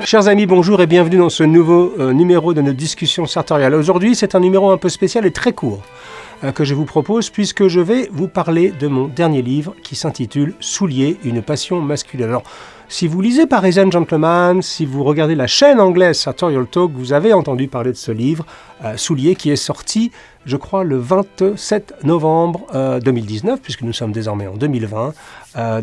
Chers amis, bonjour et bienvenue dans ce nouveau numéro de notre discussion sartoriale. Aujourd'hui, c'est un numéro un peu spécial et très court que je vous propose puisque je vais vous parler de mon dernier livre qui s'intitule « Souliers, une passion masculine ». Alors, si vous lisez Parisian Gentleman, si vous regardez la chaîne anglaise Sartorial Talk, vous avez entendu parler de ce livre, Souliers, qui est sorti, je crois, le 27 novembre 2019, puisque nous sommes désormais en 2020,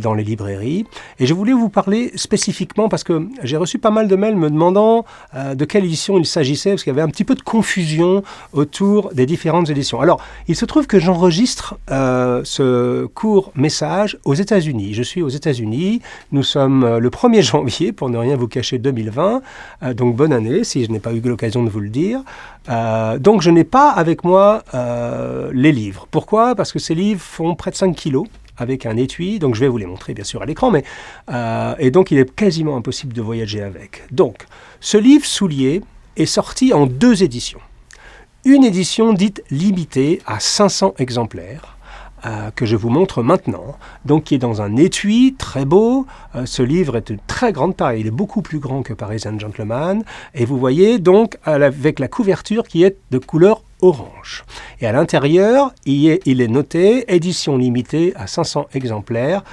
dans les librairies. Et je voulais vous parler spécifiquement, parce que j'ai reçu pas mal de mails me demandant de quelle édition il s'agissait, parce qu'il y avait un petit peu de confusion autour des différentes éditions. Alors, il se trouve que j'enregistre ce court message aux États-Unis. Je suis aux États-Unis, nous sommes le 1er janvier, pour ne rien vous cacher, 2020, donc bonne année, si je n'ai pas eu l'occasion de vous le dire. Donc je n'ai pas avec moi les livres. Pourquoi ? Parce que ces livres font près de 5 kilos avec un étui, donc je vais vous les montrer bien sûr à l'écran, mais et donc il est quasiment impossible de voyager avec. Donc ce livre Souliers est sorti en 2 éditions. Une édition dite limitée à 500 exemplaires, que je vous montre maintenant, donc qui est dans un étui très beau. Ce livre est de très grande taille, il est beaucoup plus grand que Parisian Gentleman, et vous voyez donc avec la couverture qui est de couleur orange. Et à l'intérieur, il est noté édition limitée à 500 exemplaires,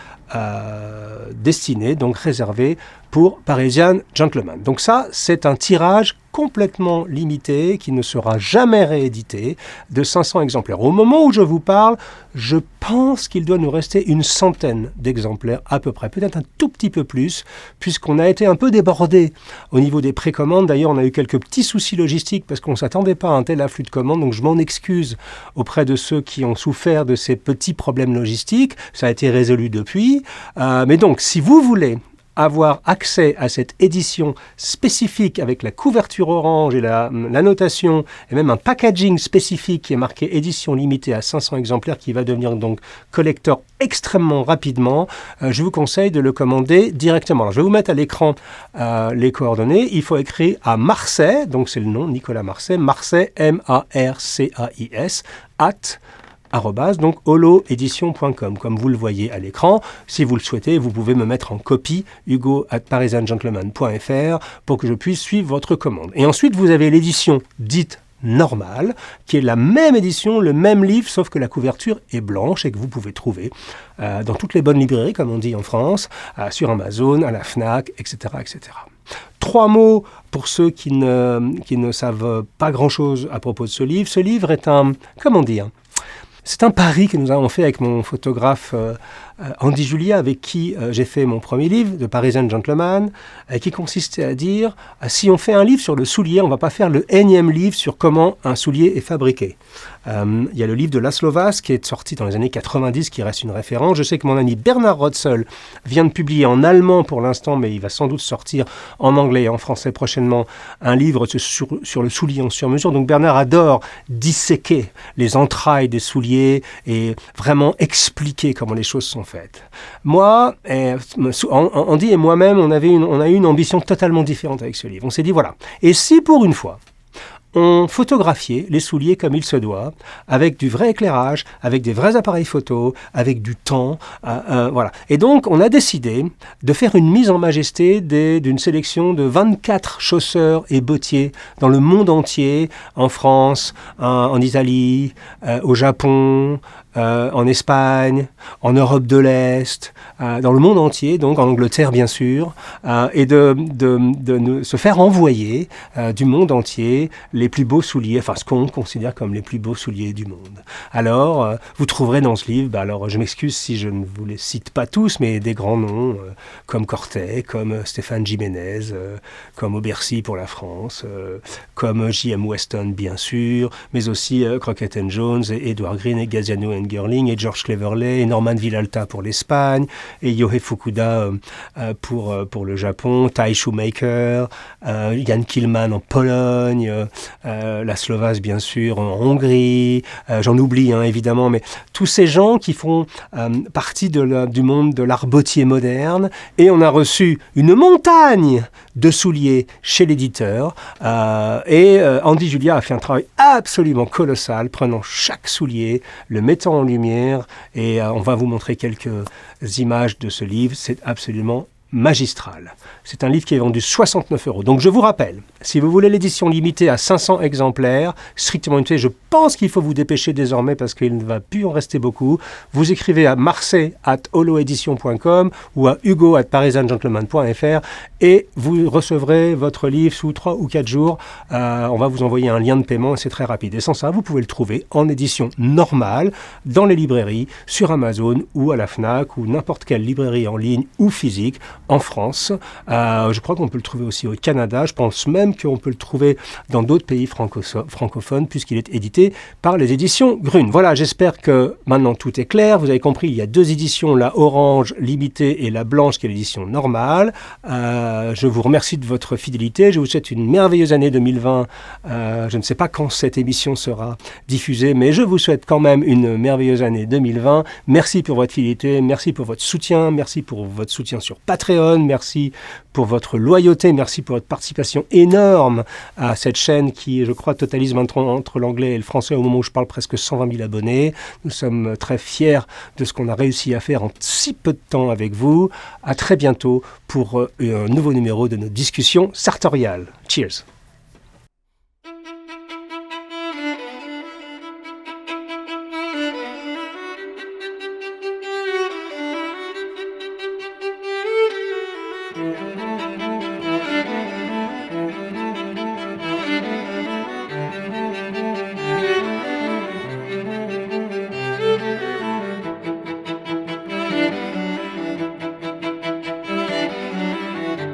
destinée, donc réservée pour Parisian Gentleman. Donc ça, c'est un tirage complètement limité, qui ne sera jamais réédité, de 500 exemplaires. Au moment où je vous parle, je pense qu'il doit nous rester une centaine d'exemplaires à peu près, peut-être un tout petit peu plus, puisqu'on a été un peu débordé au niveau des précommandes. D'ailleurs, on a eu quelques petits soucis logistiques parce qu'on ne s'attendait pas à un tel afflux de commandes, donc je m'en excuse auprès de ceux qui ont souffert de ces petits problèmes logistiques. Ça a été résolu depuis. Mais donc, si vous voulez avoir accès à cette édition spécifique avec la couverture orange et l'annotation et même un packaging spécifique qui est marqué édition limitée à 500 exemplaires qui va devenir donc collector extrêmement rapidement, je vous conseille de le commander directement. Alors, je vais vous mettre à l'écran les coordonnées. Il faut écrire à Marçais, donc c'est le nom, Nicolas Marçais, Marçais, M-A-R-C-A-I-S, donc holoedition.com, comme vous le voyez à l'écran. Si vous le souhaitez, vous pouvez me mettre en copie hugo@parisiangentleman.fr pour que je puisse suivre votre commande. Et ensuite, vous avez l'édition dite normale, qui est la même édition, le même livre, sauf que la couverture est blanche et que vous pouvez trouver dans toutes les bonnes librairies, comme on dit en France, sur Amazon, à la Fnac, etc., etc. 3 mots pour ceux qui ne savent pas grand-chose à propos de ce livre. Ce livre est c'est un pari que nous avons fait avec mon photographe Andy Julia, avec qui j'ai fait mon premier livre, de Parisian Gentleman, qui consistait à dire, si on fait un livre sur le soulier, on ne va pas faire le énième livre sur comment un soulier est fabriqué. Il y a le livre de Laszlo Vaz qui est sorti dans les années 90, qui reste une référence. Je sais que mon ami Bernard Rotzel vient de publier en allemand pour l'instant, mais il va sans doute sortir en anglais et en français prochainement, un livre sur le soulier en sur-mesure. Donc Bernard adore disséquer les entrailles des souliers et vraiment expliquer comment les choses sont faites. Moi, Andy et moi-même, on a eu une ambition totalement différente avec ce livre. On s'est dit, voilà, et si pour une fois, on photographiait les souliers comme il se doit, avec du vrai éclairage, avec des vrais appareils photo, avec du temps, voilà. Et donc, on a décidé de faire une mise en majesté d'une sélection de 24 chausseurs et bottiers dans le monde entier, en France, en Italie, au Japon, en Espagne, en Europe de l'Est, dans le monde entier, donc en Angleterre bien sûr, et de se faire envoyer du monde entier les plus beaux souliers, enfin ce qu'on considère comme les plus beaux souliers du monde. Alors, vous trouverez dans ce livre, alors je m'excuse si je ne vous les cite pas tous, mais des grands noms comme Cortet, comme Stéphane Jiménez, comme Aubercy pour la France, comme J.M. Weston bien sûr, mais aussi Crockett Jones, et Edward Green et Gaziano Girling, et George Cleverley, et Norman Villalta pour l'Espagne, et Yohei Fukuda pour le Japon, Tai Shoemaker, Jan Killman en Pologne, Laszlo Vaz bien sûr en Hongrie, j'en oublie évidemment, mais tous ces gens qui font partie du monde de l'art bottier moderne, et on a reçu une montagne de souliers chez l'éditeur, et Andy Julia a fait un travail absolument colossal, prenant chaque soulier, le mettant en lumière, et on va vous montrer quelques images de ce livre. C'est absolument magistral. C'est un livre qui est vendu 69 €. Donc je vous rappelle, si vous voulez l'édition limitée à 500 exemplaires, strictement limitée, je pense qu'il faut vous dépêcher désormais parce qu'il ne va plus en rester beaucoup. Vous écrivez à marseille@holoedition.com ou à hugo@parisiangentleman.fr et vous recevrez votre livre sous 3 ou 4 jours. On va vous envoyer un lien de paiement et c'est très rapide. Et sans ça, vous pouvez le trouver en édition normale dans les librairies, sur Amazon ou à la Fnac ou n'importe quelle librairie en ligne ou physique en France. Je crois qu'on peut le trouver aussi au Canada. Je pense même qu'on peut le trouver dans d'autres pays francophones puisqu'il est édité par les éditions Grune. Voilà, j'espère que maintenant tout est clair. Vous avez compris, il y a 2 éditions, la orange limitée et la blanche qui est l'édition normale. Je vous remercie de votre fidélité. Je vous souhaite une merveilleuse année 2020. Je ne sais pas quand cette émission sera diffusée, mais je vous souhaite quand même une merveilleuse année 2020. Merci pour votre fidélité, merci pour votre soutien, merci pour votre soutien sur Patreon, merci pour votre loyauté, merci pour votre participation énorme à cette chaîne qui, je crois, totalise maintenant entre l'anglais et le français au moment où je parle presque 120 000 abonnés. Nous sommes très fiers de ce qu'on a réussi à faire en si peu de temps avec vous. À très bientôt pour un nouveau numéro de nos discussions sartoriales. Cheers!